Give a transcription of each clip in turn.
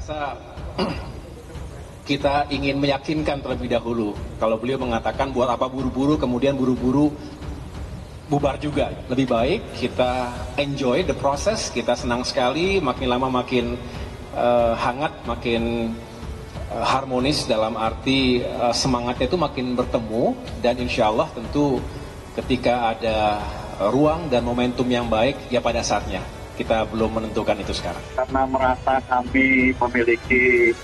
rasa kita ingin meyakinkan terlebih dahulu. Kalau beliau mengatakan buat apa buru-buru, kemudian buru-buru bubar juga. Lebih baik kita enjoy the process, kita senang sekali, makin lama makin hangat, makin harmonis dalam arti semangatnya itu makin bertemu, dan insya Allah tentu ketika ada ruang dan momentum yang baik, ya pada saatnya. Kita belum menentukan itu sekarang. Karena merasa kami memiliki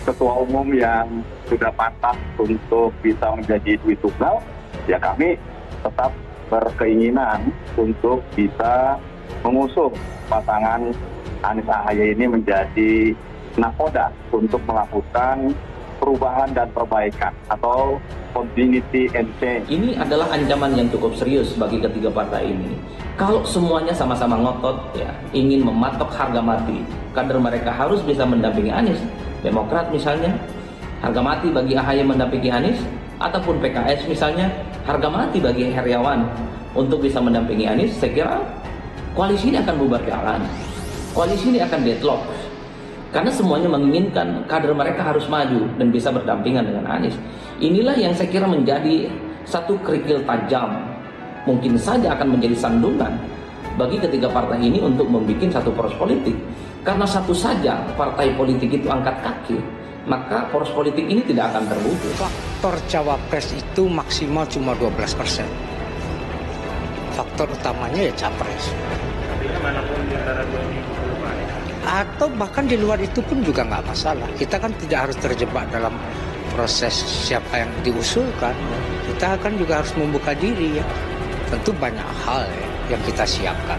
ketua umum yang sudah pantas untuk bisa menjadi duit tunggal, ya kami tetap berkeinginan untuk bisa mengusung pasangan Anies Ahaye ini menjadi nakoda untuk melakukan perubahan dan perbaikan atau continuity and change. Ini adalah ancaman yang cukup serius bagi ketiga partai ini. Kalau semuanya sama-sama ngotot, ya, ingin mematok harga mati, kader mereka harus bisa mendampingi Anies. Demokrat misalnya, harga mati bagi Ahaye mendampingi Anies, ataupun PKS misalnya, harga mati bagi Heriawan untuk bisa mendampingi Anies. Saya kira koalisi ini akan bubar jalan. Koalisi ini akan deadlock. Karena semuanya menginginkan kader mereka harus maju dan bisa berdampingan dengan Anies. Inilah yang saya kira menjadi satu kerikil tajam. Mungkin saja akan menjadi sandungan bagi ketiga partai ini untuk membuat satu poros politik. Karena satu saja partai politik itu angkat kaki, maka poros politik ini tidak akan terwujud. Faktor cawapres itu maksimal cuma 12%. Faktor utamanya ya capres. Manapun di antara dua ini Atau bahkan di luar itu pun juga nggak masalah. Kita kan tidak harus terjebak dalam proses siapa yang diusulkan. Kita kan juga harus membuka diri ya. Tentu banyak hal ya, yang kita siapkan.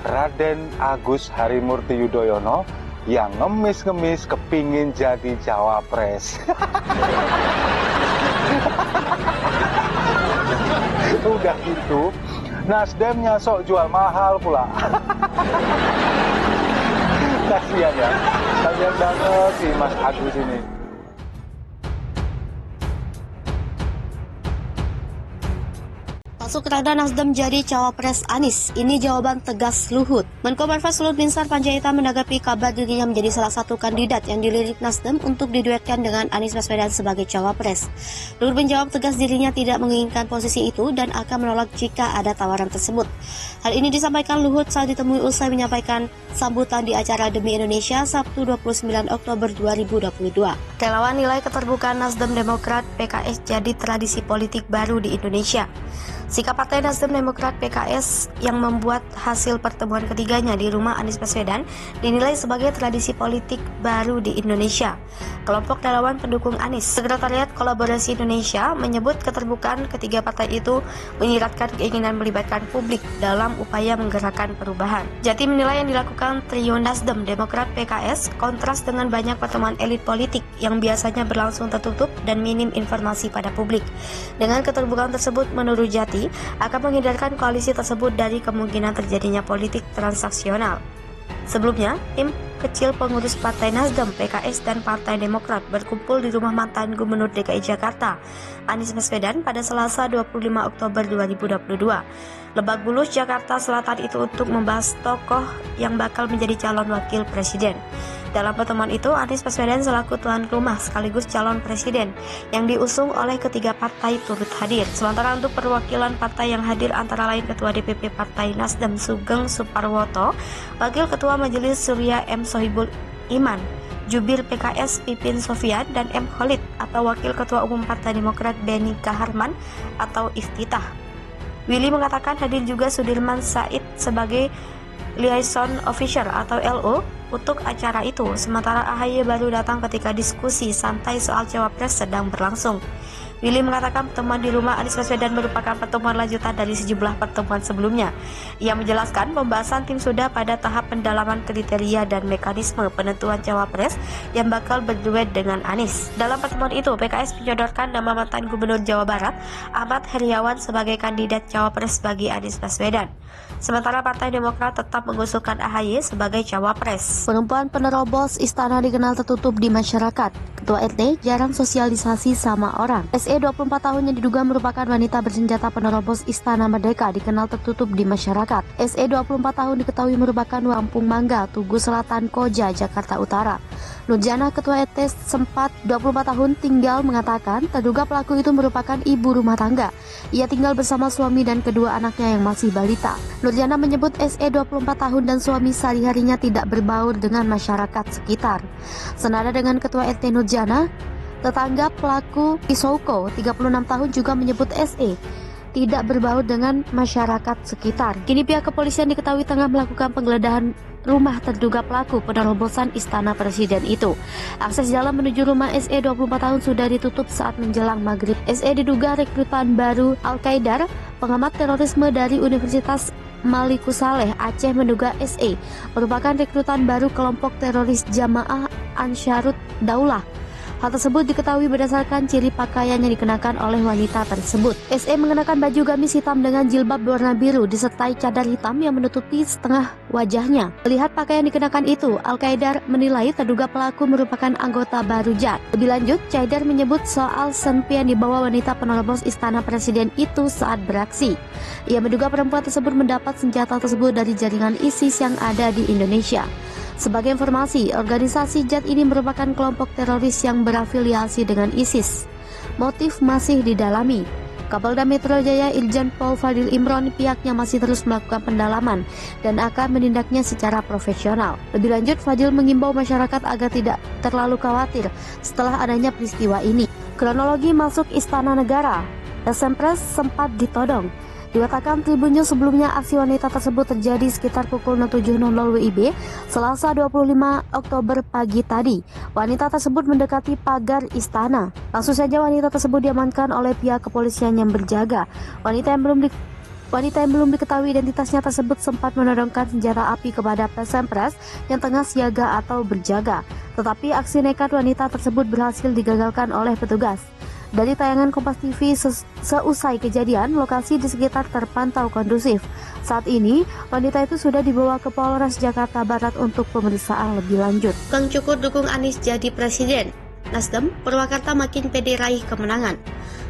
Raden Agus Harimurti Yudhoyono yang ngemis-ngemis kepingin jadi cawapres. Udah gitu, Nasdemnya sok jual mahal pula. Kasihan ya, kasihan banget sih Mas Agus ini. Masuk kerada Nasdem jadi cawapres Anies, ini jawaban tegas Luhut. Menko Marves Luhut Binsar Panjaitan menanggapi kabar dirinya menjadi salah satu kandidat yang dilirik Nasdem untuk diduetkan dengan Anies Baswedan sebagai cawapres. Luhut menjawab tegas dirinya tidak menginginkan posisi itu dan akan menolak jika ada tawaran tersebut. Hal ini disampaikan Luhut saat ditemui usai menyampaikan sambutan di acara Demi Indonesia Sabtu 29 Oktober 2022. Relawan nilai keterbukaan Nasdem Demokrat PKS jadi tradisi politik baru di Indonesia. Sikap Partai Nasdem Demokrat PKS yang membuat hasil pertemuan ketiganya di rumah Anies Baswedan dinilai sebagai tradisi politik baru di Indonesia. Kelompok relawan pendukung Anies, Sekretariat Kolaborasi Indonesia, menyebut keterbukaan ketiga partai itu menyiratkan keinginan melibatkan publik dalam upaya menggerakkan perubahan. Jati menilai yang dilakukan trio Nasdem Demokrat PKS kontras dengan banyak pertemuan elit politik yang biasanya berlangsung tertutup dan minim informasi pada publik. Dengan keterbukaan tersebut, menurut Jati, akan menghindarkan koalisi tersebut dari kemungkinan terjadinya politik transaksional. Sebelumnya, tim kecil pengurus Partai Nasdem, PKS, dan Partai Demokrat berkumpul di rumah mantan Gubernur DKI Jakarta, Anies Baswedan, pada Selasa 25 Oktober 2022. Lebak Bulus, Jakarta Selatan itu untuk membahas tokoh yang bakal menjadi calon wakil presiden. Dalam pertemuan itu, Anies Baswedan selaku tuan rumah sekaligus calon presiden yang diusung oleh ketiga partai turut hadir. Sementara untuk perwakilan partai yang hadir antara lain Ketua DPP Partai Nasdem Sugeng Suparwoto, Wakil Ketua Majelis Surya M. Sohibul Iman, Jubir PKS Pipin Sofian, dan M. Khalid atau Wakil Ketua Umum Partai Demokrat Beni Kaharman atau Iftitah. Willy mengatakan hadir juga Sudirman Said sebagai liaison officer atau LO untuk acara itu, sementara Ahaye baru datang ketika diskusi santai soal cawapres sedang berlangsung. Willy mengatakan pertemuan di rumah Anies Baswedan merupakan pertemuan lanjutan dari sejumlah pertemuan sebelumnya. Ia menjelaskan pembahasan tim sudah pada tahap pendalaman kriteria dan mekanisme penentuan cawapres yang bakal berduet dengan Anies. Dalam pertemuan itu, PKS menyodorkan nama mantan Gubernur Jawa Barat, Ahmad Heriawan, sebagai kandidat cawapres bagi Anies Baswedan. Sementara Partai Demokrat tetap mengusulkan Ahaye sebagai cawapres. Perempuan penerobos istana dikenal tertutup di masyarakat. Ketua RT jarang sosialisasi sama orang. SE 24 tahun yang diduga merupakan wanita bersenjata penerobos Istana Merdeka dikenal tertutup di masyarakat. SE 24 tahun diketahui merupakan Kampung Mangga, Tugu Selatan, Koja, Jakarta Utara. Nurjana, ketua RT sempat 24 tahun tinggal mengatakan terduga pelaku itu merupakan ibu rumah tangga. Ia tinggal bersama suami dan kedua anaknya yang masih balita. Nurjana menyebut SE 24 tahun dan suami sehari-harinya tidak berbaur dengan masyarakat sekitar. Senada dengan ketua RT Nurjana, tetangga pelaku Isouko 36 tahun juga menyebut SE tidak berbaur dengan masyarakat sekitar. Kini pihak kepolisian diketahui tengah melakukan penggeledahan rumah terduga pelaku penerobosan Istana Presiden itu. Akses jalan menuju rumah SE 24 tahun sudah ditutup saat menjelang maghrib. SE diduga rekrutan baru Al-Qaeda. Pengamat terorisme dari Universitas Malikussaleh Aceh menduga SE merupakan rekrutan baru kelompok teroris Jamaah Ansharut Daulah. Hal tersebut diketahui berdasarkan ciri pakaian yang dikenakan oleh wanita tersebut. SE mengenakan baju gamis hitam dengan jilbab berwarna biru disertai cadar hitam yang menutupi setengah wajahnya. Melihat pakaian dikenakan itu, Al-Qaeda menilai terduga pelaku merupakan anggota baru JAD. Lebih lanjut, Qaeda menyebut soal senpi yang dibawa wanita penerobos Istana Presiden itu saat beraksi. Ia menduga perempuan tersebut mendapat senjata tersebut dari jaringan ISIS yang ada di Indonesia. Sebagai informasi, organisasi JAD ini merupakan kelompok teroris yang berafiliasi dengan ISIS. Motif masih didalami. Kapolda Metro Jaya Irjen Pol Fadil Imron pihaknya masih terus melakukan pendalaman dan akan menindaknya secara profesional. Lebih lanjut, Fadil mengimbau masyarakat agar tidak terlalu khawatir setelah adanya peristiwa ini. Kronologi masuk Istana Negara, Sempres sempat ditodong. Dikatakan Tribun News sebelumnya aksi wanita tersebut terjadi sekitar pukul 07.00 WIB Selasa 25 Oktober pagi tadi. Wanita tersebut mendekati pagar istana. Langsung saja wanita tersebut diamankan oleh pihak kepolisian yang berjaga. Wanita yang belum diketahui identitasnya tersebut sempat menodongkan senjata api kepada Sempres yang tengah siaga atau berjaga. Tetapi aksi nekat wanita tersebut berhasil digagalkan oleh petugas. Dari tayangan Kompas TV seusai kejadian, lokasi di sekitar terpantau kondusif. Saat ini, wanita itu sudah dibawa ke Polres Jakarta Barat untuk pemeriksaan lebih lanjut. Kang Cukur dukung Anies jadi presiden. Nasdem, Purwakarta makin pede raih kemenangan.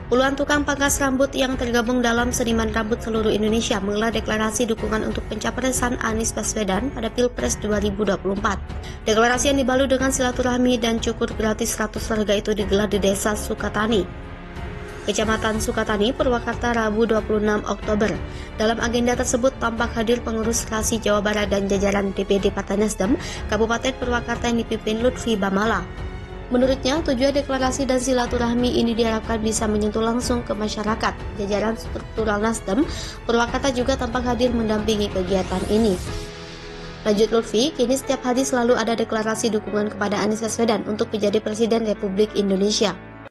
Puluhan tukang pangkas rambut yang tergabung dalam Seniman Rambut Seluruh Indonesia menggelar deklarasi dukungan untuk pencapresan Anies Baswedan pada Pilpres 2024. Deklarasi yang dibalut dengan silaturahmi dan cukur gratis 100 warga itu digelar di Desa Sukatani, Kecamatan Sukatani, Purwakarta, Rabu 26 Oktober. Dalam agenda tersebut tampak hadir pengurus fraksi Jawa Barat dan jajaran DPD Partai Nasdem Kabupaten Purwakarta yang dipimpin Lutfi Bamala. Menurutnya, tujuan deklarasi dan silaturahmi ini diharapkan bisa menyentuh langsung ke masyarakat. Jajaran struktural Nasdem Purwakarta juga tampak hadir mendampingi kegiatan ini. Lanjut Lutfi, kini setiap hari selalu ada deklarasi dukungan kepada Anies Baswedan untuk menjadi Presiden Republik Indonesia.